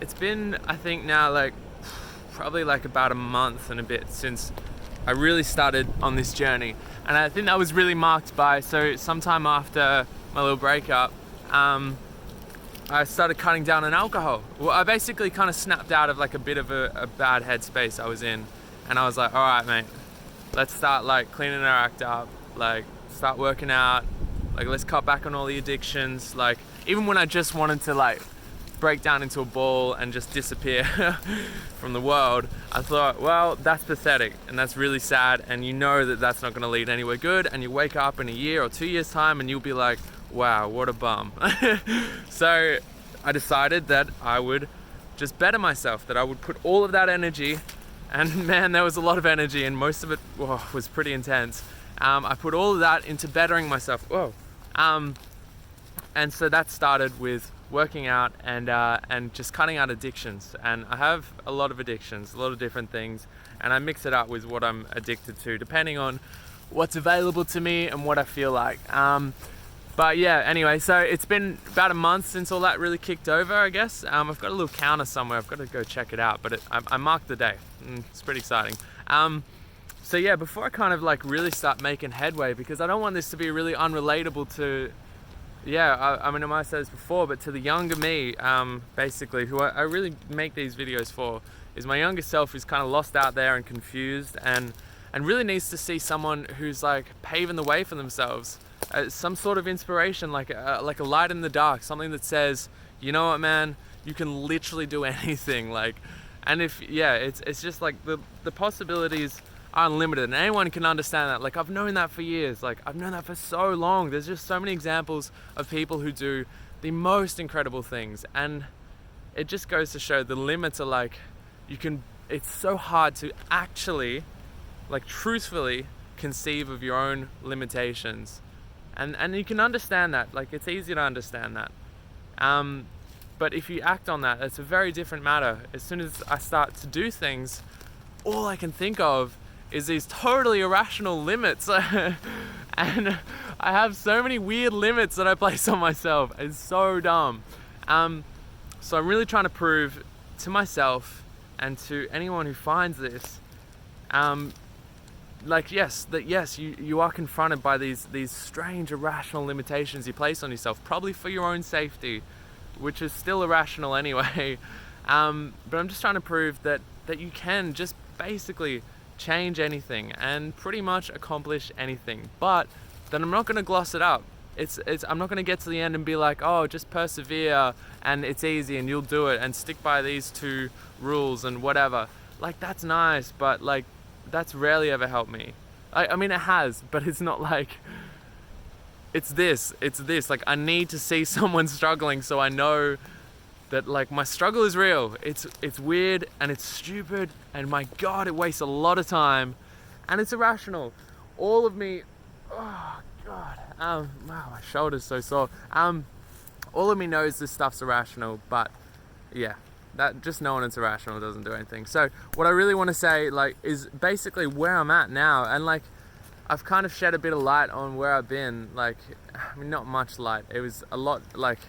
It's been, I think now, like probably like about a month and a bit since I really started on this journey. And I think that was really marked by, so sometime after my little breakup, I started cutting down on alcohol. Well, I basically kind of snapped out of like a bit of a bad headspace I was in. And I was like, all right, mate, let's start like cleaning our act up, like start working out, like let's cut back on all the addictions. Like even when I just wanted to like break down into a ball and just disappear from the world, I thought, well, that's pathetic and that's really sad, and you know that that's not going to lead anywhere good, and you wake up in a year or 2 years time and you'll be like, wow, what a bum. So I decided that I would just better myself, that I would put all of that energy, and man, there was a lot of energy and most of it was pretty intense. I put all of that into bettering myself. And so that started with working out and just cutting out addictions. And I have a lot of addictions, a lot of different things, and I mix it up with what I'm addicted to, depending on what's available to me and what I feel like. But yeah, anyway, so it's been about a month since all that really kicked over, I guess. I've got a little counter somewhere. I've got to go check it out, but I marked the day. It's pretty exciting. So yeah, before I kind of like really start making headway, because I don't want this to be really unrelatable to, I mean, I might have said this before, but to the younger me, basically, who I really make these videos for, is my younger self who's kind of lost out there and confused and really needs to see someone who's like paving the way for themselves. Some sort of inspiration, like a light in the dark, something that says, you know what, man, you can literally do anything. Like, and it's just like the possibilities are unlimited, and anyone can understand that. Like, I've known that for years. Like, I've known that for so long. There's just so many examples of people who do the most incredible things, and it just goes to show the limits are like, it's so hard to actually, like, truthfully conceive of your own limitations. And you can understand that, like it's easy to understand that. But if you act on that, it's a very different matter. As soon as I start to do things, all I can think of is these totally irrational limits. And I have so many weird limits that I place on myself. It's so dumb. So I'm really trying to prove to myself and to anyone who finds this, you are confronted by these strange irrational limitations you place on yourself, probably for your own safety, which is still irrational anyway. But I'm just trying to prove that you can just basically change anything and pretty much accomplish anything. But then I'm not going to gloss it up. I'm not going to get to the end and be like, oh, just persevere and it's easy and you'll do it and stick by these 2 rules and whatever. Like, that's nice, but like, that's rarely ever helped me. I mean, it has, but it's not like, it's this. Like, I need to see someone struggling so I know that like my struggle is real. It's weird and it's stupid, and my God, it wastes a lot of time, and it's irrational. All of me, oh God, wow, my shoulder's so sore. All of me knows this stuff's irrational, but yeah. That just knowing it's irrational doesn't do anything. So what I really want to say, like, is basically where I'm at now, and like I've kind of shed a bit of light on where I've been. Like, I mean, not much light. It was a lot, like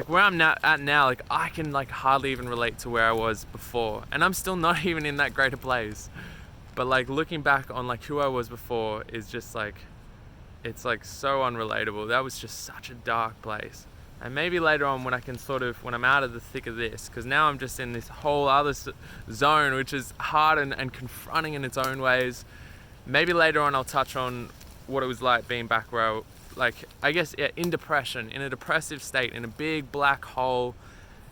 where I'm at now. Like, I can like hardly even relate to where I was before, and I'm still not even in that great a place. But like looking back on like who I was before is just like, it's like so unrelatable. That was just such a dark place. And maybe later on when I'm out of the thick of this, because now I'm just in this whole other zone, which is hard and confronting in its own ways. Maybe later on I'll touch on what it was like being back where in depression, in a depressive state, in a big black hole,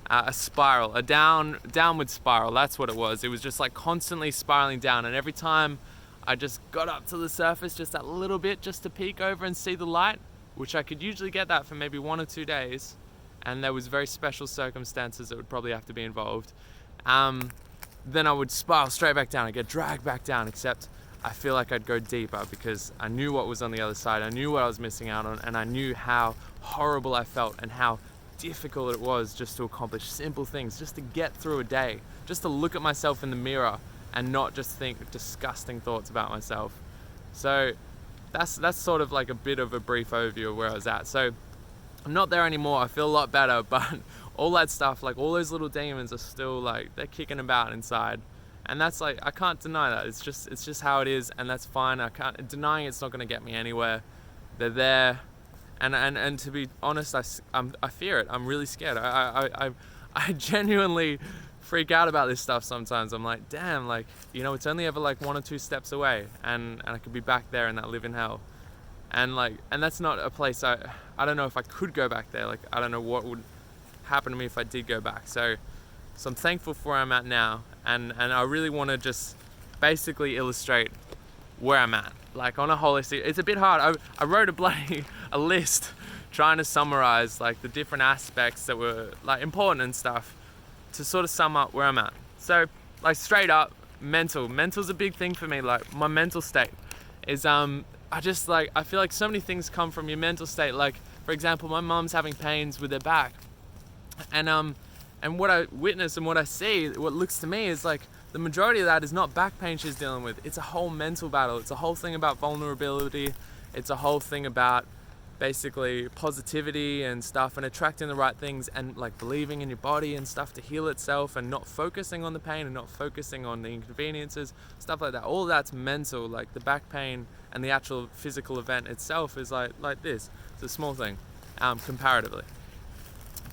a spiral, a downward spiral. That's what it was. It was just like constantly spiraling down. And every time I just got up to the surface just that little bit, just to peek over and see the light, which I could usually get that for maybe 1 or 2 days, and there was very special circumstances that would probably have to be involved, then I would spiral straight back down. I'd get dragged back down, except I feel like I'd go deeper because I knew what was on the other side. I knew what I was missing out on, and I knew how horrible I felt and how difficult it was just to accomplish simple things, just to get through a day, just to look at myself in the mirror and not just think disgusting thoughts about myself. So that's sort of like a bit of a brief overview of where I was at. So I'm not there anymore. I feel a lot better, but all that stuff, like all those little demons are still like, they're kicking about inside. And that's like, I can't deny that. It's just how it is, and that's fine. I can't, denying it's not going to get me anywhere. They're there. And to be honest, I fear it. I'm really scared. I genuinely freak out about this stuff sometimes. I'm like, damn, like, you know, it's only ever like 1 or 2 steps away, and I could be back there in that living hell. And like, and that's not a place I don't know if I could go back there. Like, I don't know what would happen to me if I did go back. So I'm thankful for where I'm at now, and I really want to just basically illustrate where I'm at, like on a holistic. It's a bit hard. I wrote a list trying to summarize like the different aspects that were like important and stuff to sort of sum up where I'm at. So like straight up, mental's a big thing for me. Like my mental state is I feel like so many things come from your mental state. Like for example, my mom's having pains with her back, and what I witness and what I see, what looks to me is like the majority of that is not back pain she's dealing with. It's a whole mental battle. It's a whole thing about vulnerability. It's a whole thing about basically positivity and stuff, and attracting the right things, and like believing in your body and stuff to heal itself, and not focusing on the pain and not focusing on the inconveniences, stuff like that. All of that's mental. Like the back pain and the actual physical event itself is like this. It's a small thing, comparatively.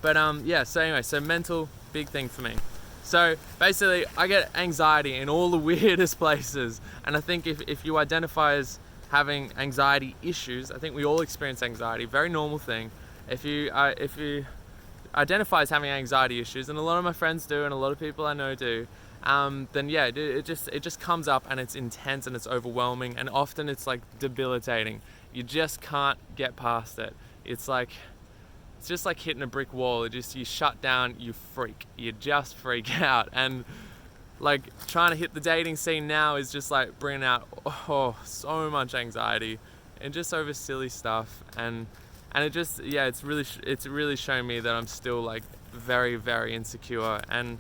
But yeah, so anyway, so mental, big thing for me. So basically I get anxiety in all the weirdest places, and I think if you identify as having anxiety issues, I think we all experience anxiety, very normal thing. If you identify as having anxiety issues, and a lot of my friends do, and a lot of people I know do, then yeah, it just comes up, and it's intense and it's overwhelming, and often it's like debilitating. You just can't get past it. It's just like hitting a brick wall. You shut down, you just freak out. And like trying to hit the dating scene now is just like bringing out so much anxiety, and just over silly stuff. And it just, yeah, it's really shown me that I'm still like very, very insecure and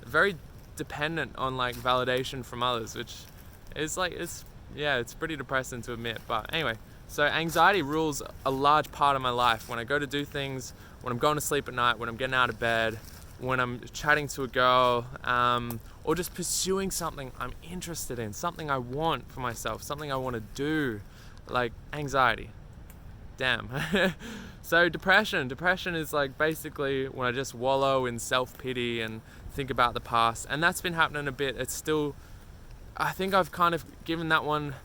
very dependent on like validation from others, which is like, it's pretty depressing to admit. But anyway, so anxiety rules a large part of my life. When I go to do things, when I'm going to sleep at night, when I'm getting out of bed, when I'm chatting to a girl, or just pursuing something I'm interested in, something I want for myself, something I want to do, like anxiety. Damn. So depression is like basically when I just wallow in self-pity and think about the past, and that's been happening a bit. It's still, I think I've kind of given that one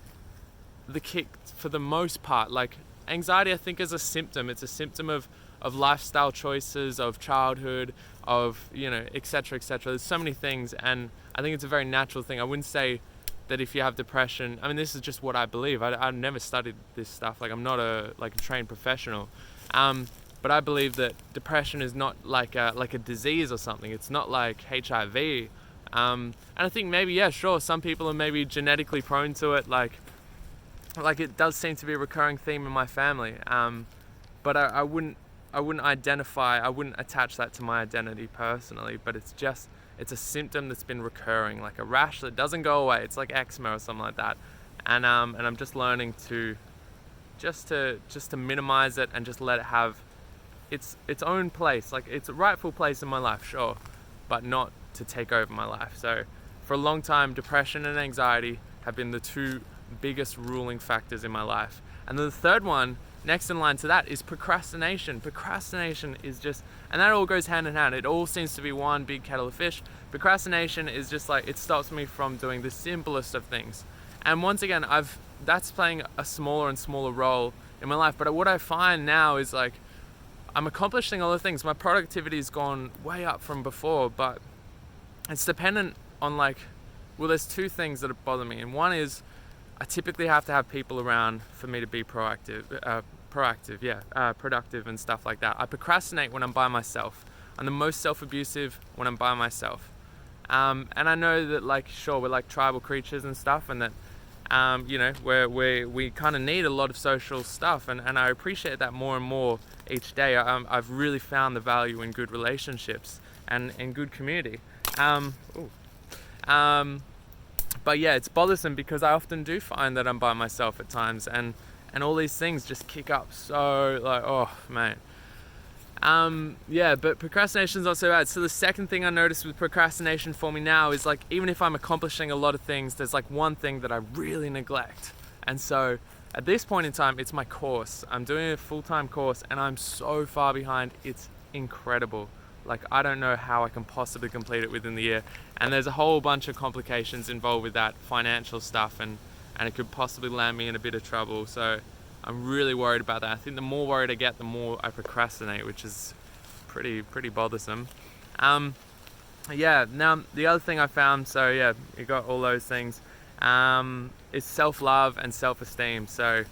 the kick for the most part. Like anxiety, I think, is a symptom. It's a symptom of lifestyle choices, of childhood, of, you know, etc. There's so many things, and I think it's a very natural thing. I wouldn't say that if you have depression, I mean, this is just what I believe. I've never studied this stuff. Like I'm not a trained professional, but I believe that depression is not like a disease or something. It's not like HIV, and I think maybe, yeah, sure, some people are maybe genetically prone to it. Like it does seem to be a recurring theme in my family, but I wouldn't attach that to my identity personally. But it's a symptom that's been recurring, like a rash that doesn't go away. It's like eczema or something like that, and I'm just learning to minimize it and just let it have its own place, like its rightful place in my life, sure, but not to take over my life. So for a long time, depression and anxiety have been the two biggest ruling factors in my life. And then the third one, next in line to that, is procrastination. Procrastination is just, and that all goes hand in hand. It all seems to be one big kettle of fish. Procrastination is just like, it stops me from doing the simplest of things. And once again, that's playing a smaller and smaller role in my life. But what I find now is like, I'm accomplishing all the things. My productivity has gone way up from before, but it's dependent on like, well, there's two things that bother me. And one is, I typically have to have people around for me to be productive and stuff like that. I procrastinate when I'm by myself. I'm the most self-abusive when I'm by myself. And I know that, like, sure, we're like tribal creatures and stuff, and that, you know, we kind of need a lot of social stuff, and I appreciate that more and more each day. I've really found the value in good relationships and in good community. But yeah, it's bothersome because I often do find that I'm by myself at times, and all these things just kick up so, like, oh man. Yeah, but procrastination's not so bad. So the second thing I noticed with procrastination for me now is like, even if I'm accomplishing a lot of things, there's like one thing that I really neglect. And so at this point in time, it's my course. I'm doing a full-time course and I'm so far behind. It's incredible. Like, I don't know how I can possibly complete it within the year. And there's a whole bunch of complications involved with that, financial stuff, and it could possibly land me in a bit of trouble. So I'm really worried about that. I think the more worried I get, the more I procrastinate, which is pretty bothersome. Yeah, now the other thing I found, so yeah, you got all those things, is self-love and self-esteem. So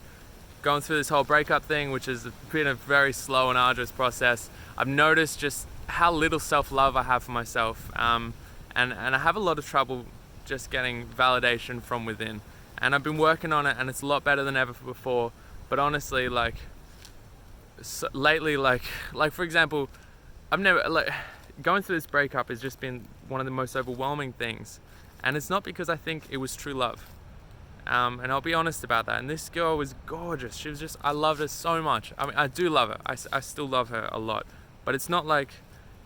going through this whole breakup thing, which has been a very slow and arduous process, I've noticed just how little self-love I have for myself. And I have a lot of trouble just getting validation from within. And I've been working on it, and it's a lot better than ever before. But honestly, like, so lately, like for example, I've never, like, going through this breakup has just been one of the most overwhelming things. And it's not because I think it was true love. And I'll be honest about that. And this girl was gorgeous. She was just, I loved her so much. I mean, I do love her. I still love her a lot. But it's not like,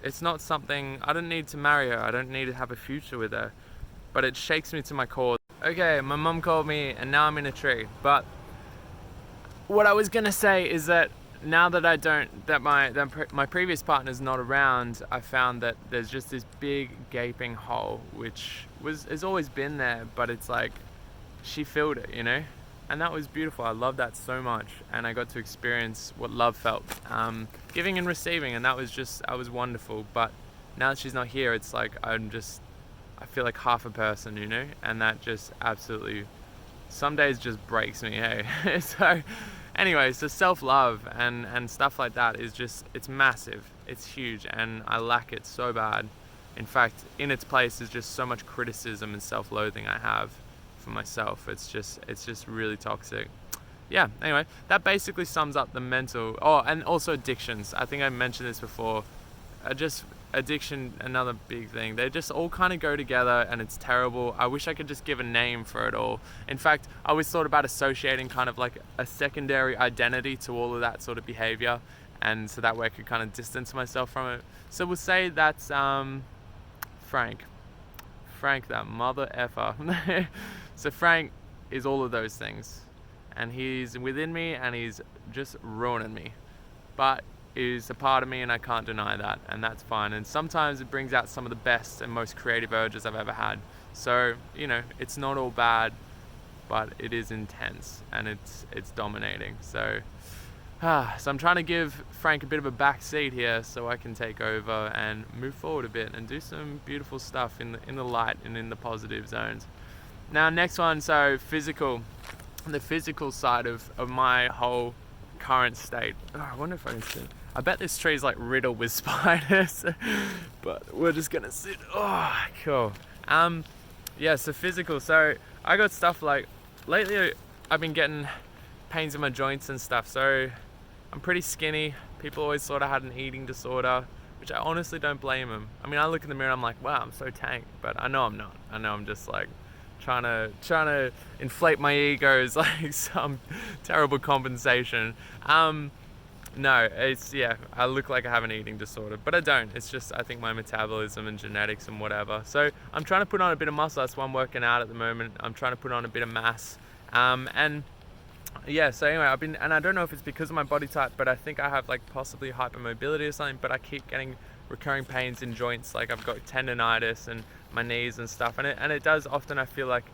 it's not something, I don't need to marry her. I don't need to have a future with her. But it shakes me to my core. Okay, my mum called me and now I'm in a tree. But what I was gonna say is that now that my previous partner's not around, I found that there's just this big gaping hole, which has always been there, but it's like, she filled it, you know? And that was beautiful. I loved that so much. And I got to experience what love felt, giving and receiving. And that was wonderful. But now that she's not here, it's like, I feel like half a person, you know? And that just absolutely, some days just breaks me, hey? So anyway, so self-love and stuff like that is just, it's massive. It's huge. And I lack it so bad. In fact, in its place is just so much criticism and self-loathing I have for myself. It's just really toxic. Yeah, anyway, that basically sums up the mental, and also addictions. I think I mentioned this before. Just addiction, another big thing. They just all kind of go together, and it's terrible. I wish I could just give a name for it all. In fact, I always thought about associating kind of like a secondary identity to all of that sort of behavior, and so that way I could kind of distance myself from it. So we'll say that's Frank, that mother effer. So Frank is all of those things, and he's within me, and he's just ruining me, but is a part of me, and I can't deny that, and that's fine. And sometimes it brings out some of the best and most creative urges I've ever had. So, you know, it's not all bad, but it is intense, and it's dominating. So I'm trying to give Frank a bit of a back seat here so I can take over and move forward a bit and do some beautiful stuff in the light and in the positive zones. Now, next one, so physical. The physical side of my whole current state. I wonder if I can see. I bet this tree is like riddled with spiders, but we're just gonna sit. Oh, cool. Yeah, so physical. So I got stuff like, lately I've been getting pains in my joints and stuff. So I'm pretty skinny. People always thought I had an eating disorder, which I honestly don't blame them. I mean, I look in the mirror and I'm like, wow, I'm so tanked, but I know I'm not. I know I'm just like trying to inflate my ego as like some terrible compensation. No, it's, yeah, I look like I have an eating disorder, but I don't. It's just, I think my metabolism and genetics and whatever. So I'm trying to put on a bit of muscle. That's why I'm working out at the moment. I'm trying to put on a bit of mass. And yeah, so anyway, and I don't know if it's because of my body type, but I think I have like possibly hypermobility or something, but I keep getting recurring pains in joints. Like I've got tendonitis and my knees and stuff. And it does often, I feel like,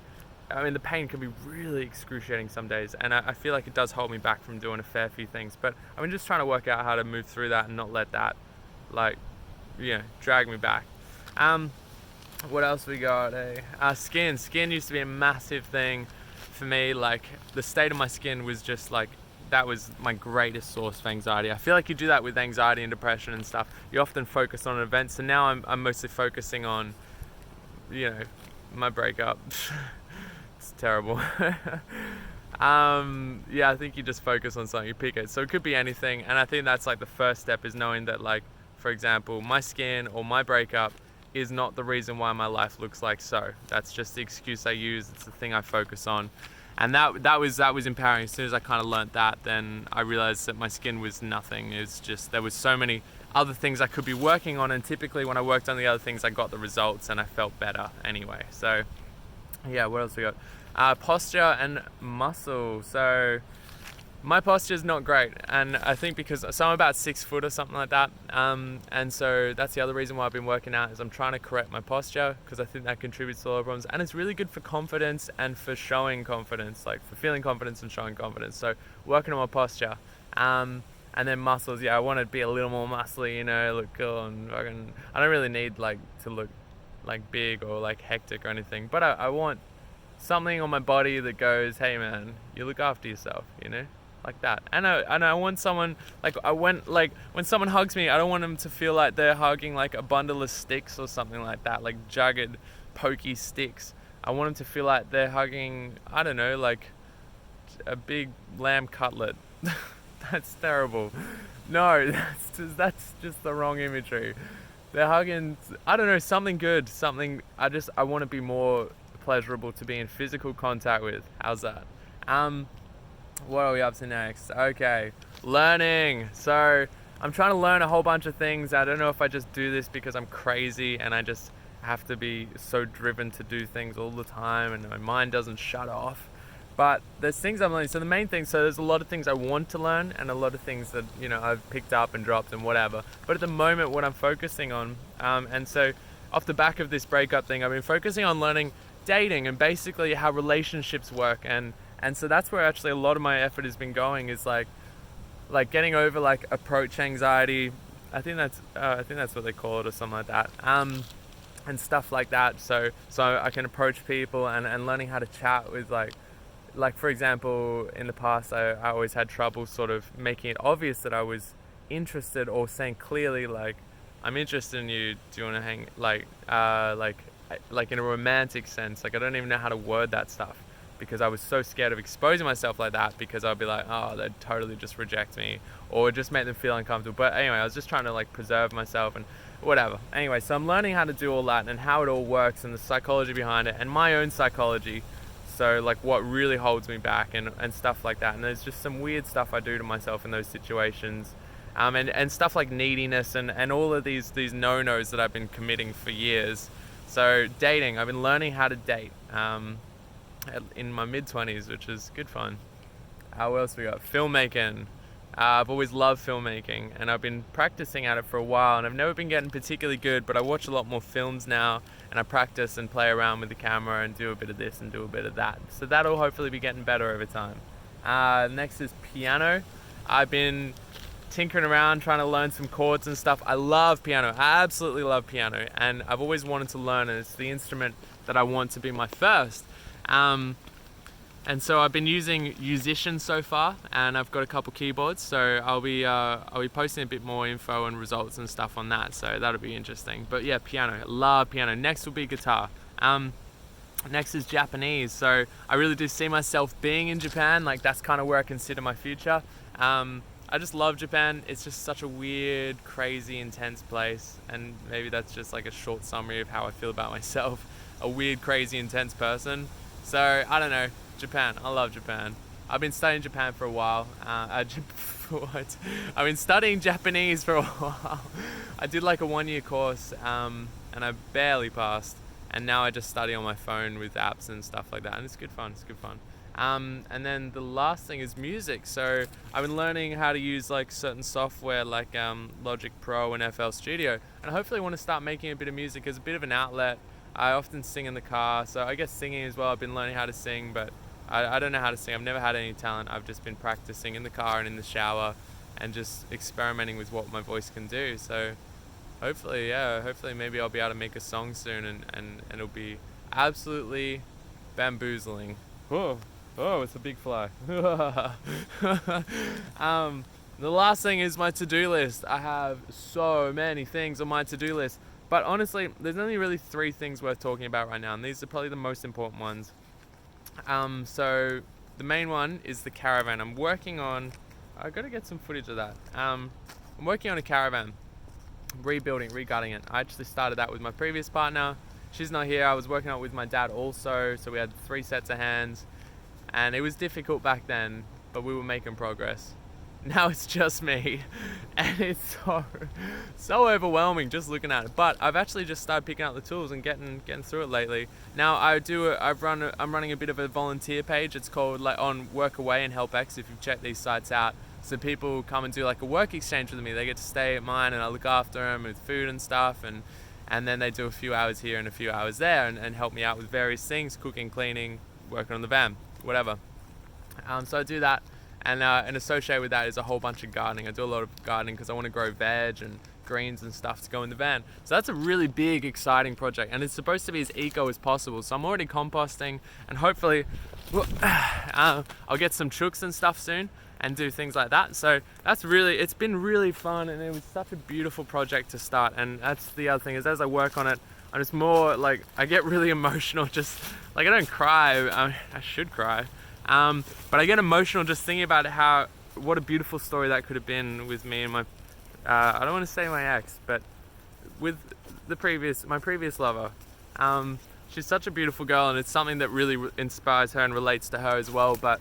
I mean, the pain can be really excruciating some days, and I feel like it does hold me back from doing a fair few things. But I'm just trying to work out how to move through that and not let that, like, you know, drag me back. What else we got? Skin. Skin used to be a massive thing for me. Like, the state of my skin was just like, that was my greatest source of anxiety. I feel like you do that with anxiety and depression and stuff. You often focus on events, and now I'm mostly focusing on, you know, my breakup. It's terrible. Yeah, I think you just focus on something, you pick it. So it could be anything, and I think that's like the first step, is knowing that, like, for example, my skin or my breakup is not the reason why my life looks like so. That's just the excuse I use. It's the thing I focus on. And that was empowering. As soon as I kind of learnt that, then I realized that my skin was nothing. It's just, there was so many other things I could be working on, and typically when I worked on the other things I got the results and I felt better anyway. So yeah, what else we got? Posture and muscle. So my posture is not great, and I think because I'm about 6 foot or something like that, and so that's the other reason why I've been working out, is I'm trying to correct my posture, because I think that contributes to a lot of problems, and it's really good for confidence and for showing confidence, like for feeling confidence and showing confidence. So working on my posture, and then muscles. Yeah, I want to be a little more muscly, you know, look cool, and I don't really need like to look like big or like hectic or anything, but I want something on my body that goes, hey man, you look after yourself, you know, like that. And I want someone, like when someone hugs me, I don't want them to feel like they're hugging like a bundle of sticks or something like that, like jagged, pokey sticks. I want them to feel like they're hugging, I don't know, like a big lamb cutlet. That's terrible. No, that's just the wrong imagery. They're hugging, I don't know, something good, something. I want to be more pleasurable to be in physical contact with. How's that? What are we up to next? Okay, learning. So I'm trying to learn a whole bunch of things. I don't know if I just do this because I'm crazy and I just have to be so driven to do things all the time and my mind doesn't shut off. But there's things I'm learning. So the main thing, so there's a lot of things I want to learn and a lot of things that, you know, I've picked up and dropped and whatever. But at the moment, what I'm focusing on, and so off the back of this breakup thing, I've been focusing on learning dating and basically how relationships work. And so that's where actually a lot of my effort has been going, is like getting over like approach anxiety. I think that's what they call it or something like that. And stuff like that. So I can approach people and learning how to chat with like for example, in the past, I always had trouble sort of making it obvious that I was interested, or saying clearly, like, I'm interested in you. Do you want to hang, like in a romantic sense? Like, I don't even know how to word that stuff because I was so scared of exposing myself like that, because I'd be like, oh, they'd totally just reject me or just make them feel uncomfortable. But anyway, I was just trying to like preserve myself and whatever. Anyway, so I'm learning how to do all that and how it all works and the psychology behind it and my own psychology. So like what really holds me back and stuff like that. And there's just some weird stuff I do to myself in those situations. And stuff like neediness and all of these no-nos that I've been committing for years. So dating, I've been learning how to date in my mid-20s, which is good fun. What else we got? Filmmaking. I've always loved filmmaking and I've been practicing at it for a while, and I've never been getting particularly good, but I watch a lot more films now and I practice and play around with the camera and do a bit of this and do a bit of that. So that'll hopefully be getting better over time. Next is piano. I've been tinkering around trying to learn some chords and stuff. I love piano. I absolutely love piano, and I've always wanted to learn, and it's the instrument that I want to be my first. And so I've been using Musician so far, and I've got a couple keyboards, so I'll be posting a bit more info and results and stuff on that, so that'll be interesting. But yeah, piano, love piano. Next will be guitar. Next is Japanese. So I really do see myself being in Japan. Like, that's kind of where I consider my future. I just love Japan. It's just such a weird, crazy, intense place, and maybe that's just like a short summary of how I feel about myself. A weird, crazy, intense person. So I don't know. Japan. I love Japan. I've been studying Japan for a while. I've been studying Japanese for a while. I did like a 1-year course and I barely passed. And now I just study on my phone with apps and stuff like that. And it's good fun. And then the last thing is music. So I've been learning how to use like certain software like Logic Pro and FL Studio. And I hopefully want to start making a bit of music as a bit of an outlet. I often sing in the car, so I guess singing as well. I've been learning how to sing, but I don't know how to sing. I've never had any talent. I've just been practicing in the car and in the shower and just experimenting with what my voice can do. So hopefully maybe I'll be able to make a song soon and it'll be absolutely bamboozling. Oh, it's a big fly. The last thing is my to-do list. I have so many things on my to-do list. But honestly, there's only really 3 things worth talking about right now, and these are probably the most important ones. So the main one is the caravan. I'm working on, I've got to get some footage of that. I'm working on a caravan, regutting it. I actually started that with my previous partner. She's not here. I was working on it with my dad also, so we had 3 sets of hands, and it was difficult back then, but we were making progress. Now it's just me, and it's so overwhelming just looking at it. But I've actually just started picking up the tools and getting through it lately. Now I'm running a bit of a volunteer page. It's called like on Workaway and HelpX, if you've checked these sites out. So people come and do like a work exchange with me. They get to stay at mine and I look after them with food and stuff, and then they do a few hours here and a few hours there and help me out with various things, cooking, cleaning, working on the van, whatever. So I do that. And associated with that is a whole bunch of gardening. I do a lot of gardening because I want to grow veg and greens and stuff to go in the van. So that's a really big, exciting project, and it's supposed to be as eco as possible. So I'm already composting, and hopefully I'll get some chooks and stuff soon and do things like that. So it's been really fun, and it was such a beautiful project to start. And that's the other thing, is as I work on it, I'm just more like, I get really emotional. Just like, I don't cry. I should cry. But I get emotional just thinking about what a beautiful story that could have been with me and my, I don't want to say my ex, but with my previous lover. She's such a beautiful girl, and it's something that really inspires her and relates to her as well. But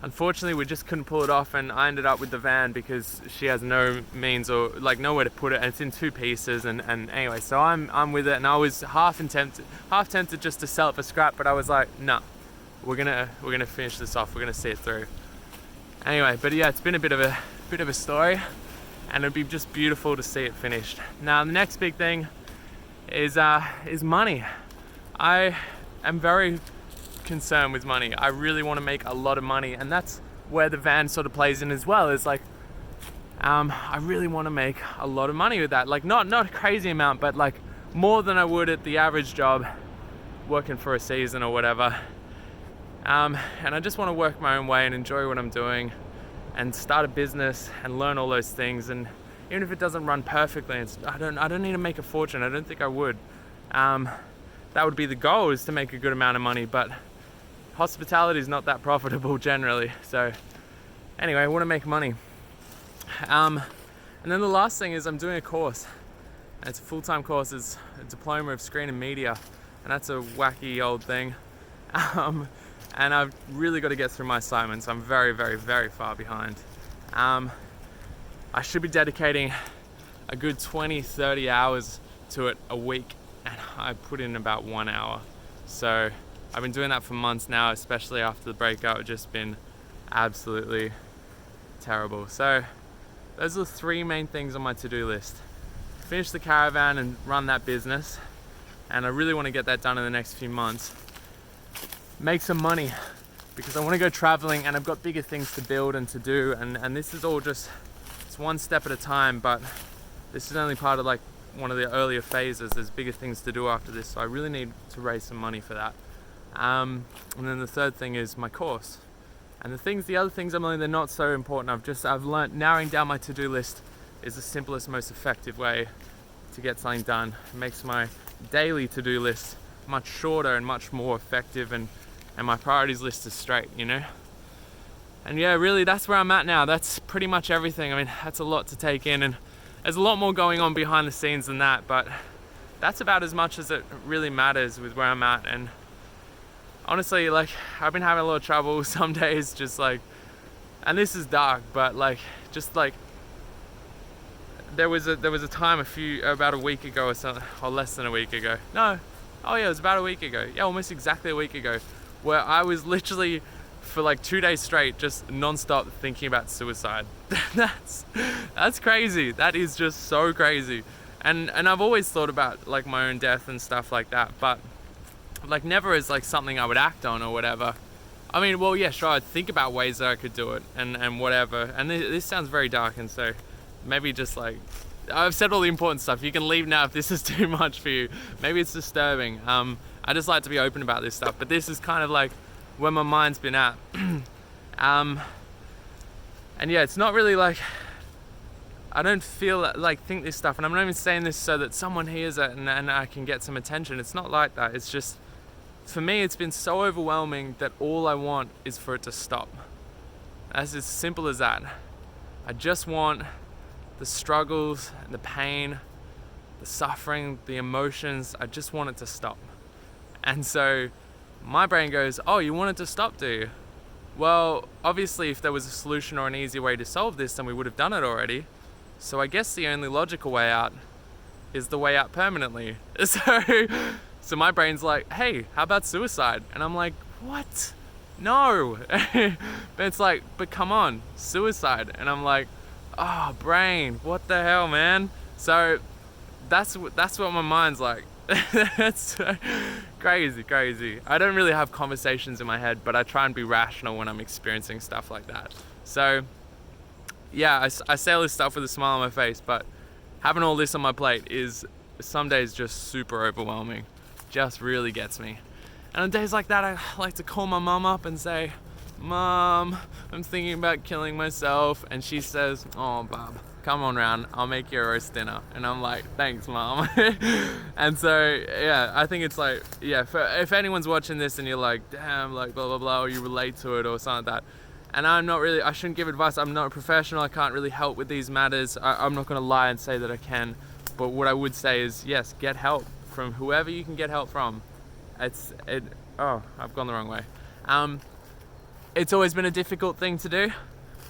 unfortunately, we just couldn't pull it off, and I ended up with the van because she has no means or like nowhere to put it, and it's in 2 pieces. And anyway, so I'm with it, and I was half tempted just to sell it for scrap, but I was like, no. We're gonna finish this off. We're gonna see it through. Anyway, but yeah, it's been a bit of a story, and it'd be just beautiful to see it finished. Now the next big thing is money. I am very concerned with money. I really want to make a lot of money, and that's where the van sort of plays in as well. It's like I really want to make a lot of money with that. Like not a crazy amount, but like more than I would at the average job working for a season or whatever. And I just want to work my own way and enjoy what I'm doing and start a business and learn all those things. And even if it doesn't run perfectly, I don't need to make a fortune. I don't think I would. That would be the goal, is to make a good amount of money, but hospitality is not that profitable generally. So anyway, I want to make money. And then the last thing is I'm doing a course. And it's a full-time course. It's a diploma of screen and media, and that's a wacky old thing. And I've really got to get through my assignments. I'm very, very, very far behind. I should be dedicating a good 20-30 hours to it a week, and I put in about 1 hour. So I've been doing that for months now, especially after the breakup. It's just been absolutely terrible. So those are the 3 main things on my to-do list. Finish the caravan and run that business, and I really want to get that done in the next few months. Make some money, because I want to go traveling, and I've got bigger things to build and to do, and this is all just, it's one step at a time, but this is only part of like one of the earlier phases. There's bigger things to do after this, so I really need to raise some money for that. And then the third thing is my course. And the other things I'm learning, they're not so important. I've learned narrowing down my to-do list is the simplest, most effective way to get something done. It makes my daily to-do list much shorter and much more effective, and my priorities list is straight, you know? And yeah, really, that's where I'm at now. That's pretty much everything. I mean, that's a lot to take in, and there's a lot more going on behind the scenes than that, but that's about as much as it really matters with where I'm at. And honestly, like, I've been having a lot of trouble some days, just like, and this is dark, but like, just like, there was a time about a week ago or something, or less than a week ago. No, oh yeah, it was about a week ago. Yeah, almost exactly a week ago, where I was literally for like 2 days straight just non-stop thinking about suicide. That's crazy. That is just so crazy. And I've always thought about like my own death and stuff like that, but like never as like something I would act on or whatever. I mean, well, yeah, sure, I'd think about ways that I could do it and whatever. And this sounds very dark, and so maybe just like, I've said all the important stuff. You can leave now if this is too much for you. Maybe it's disturbing. I just like to be open about this stuff, but this is kind of like where my mind's been at. And yeah, it's not really like, I don't feel like think this stuff, and I'm not even saying this so that someone hears it and I can get some attention. It's not like that. It's just, for me, it's been so overwhelming that all I want is for it to stop. That's as simple as that. I just want the struggles and the pain, the suffering, the emotions, I just want it to stop. And so my brain goes, oh, you want it to stop, do you? Well, obviously if there was a solution or an easy way to solve this, then we would have done it already. So I guess the only logical way out is the way out permanently. So my brain's like, hey, how about suicide? And I'm like, what? No. But it's like, but come on, suicide. And I'm like, oh, brain, what the hell, man? So that's what my mind's like. That's crazy. I don't really have conversations in my head, but I try and be rational when I'm experiencing stuff like that. So yeah, I say all this stuff with a smile on my face, but having all this on my plate is some days just super overwhelming. Just really gets me. And on days like that, I like to call my mum up and say, Mom, I'm thinking about killing myself. And she says, oh, Bob, come on round, I'll make you a roast dinner. And I'm like, thanks, Mom. And so, yeah, I think it's like, yeah, if anyone's watching this and you're like, damn, like blah, blah, blah, or you relate to it or something like that, and I shouldn't give advice, I'm not a professional, I can't really help with these matters, I'm not gonna lie and say that I can, but what I would say is, yes, get help from whoever you can get help from. Oh, I've gone the wrong way. It's always been a difficult thing to do,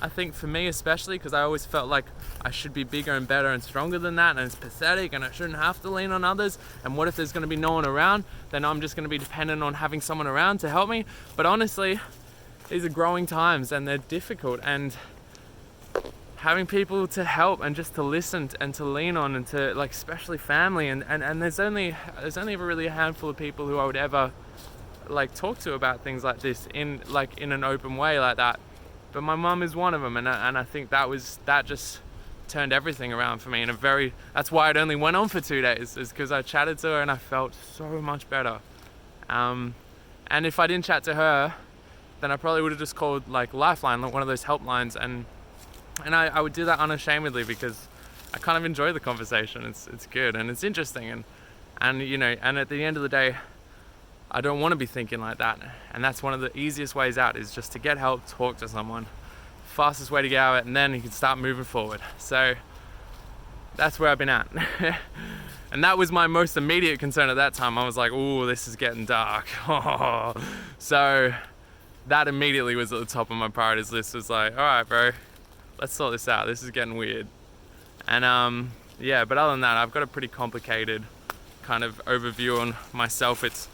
I think for me especially, because I always felt like I should be bigger and better and stronger than that, and it's pathetic and I shouldn't have to lean on others, and what if there's gonna be no one around, then I'm just gonna be dependent on having someone around to help me. But honestly, these are growing times and they're difficult, and having people to help and just to listen and to lean on, and to, like, especially family, and there's only really a handful of people who I would ever like talk to about things like this in an open way like that. But my mum is one of them, and I think that just turned everything around for me in a very, that's why it only went on for 2 days, is because I chatted to her and I felt so much better. And if I didn't chat to her, then I probably would have just called like Lifeline, like one of those helplines, and I would do that unashamedly because I kind of enjoy the conversation. It's good and it's interesting, and you know, and at the end of the day, I don't want to be thinking like that, and that's one of the easiest ways out, is just to get help, talk to someone. Fastest way to get out of it, and then you can start moving forward. So that's where I've been at. And that was my most immediate concern at that time. I was like, oh, this is getting dark. So that immediately was at the top of my priorities list. It was like, all right, bro, let's sort this out. This is getting weird. And yeah, but other than that, I've got a pretty complicated kind of overview on myself. It's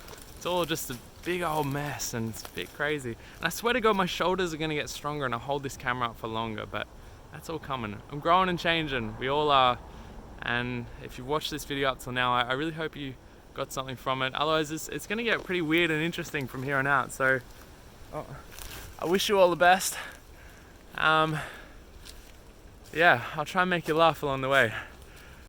all just a big old mess, and it's a bit crazy. And I swear to God, my shoulders are gonna get stronger and I'll hold this camera up for longer, but that's all coming. I'm growing and changing, we all are. And if you've watched this video up till now, I really hope you got something from it. Otherwise, it's gonna get pretty weird and interesting from here on out. So I wish you all the best. Yeah, I'll try and make you laugh along the way.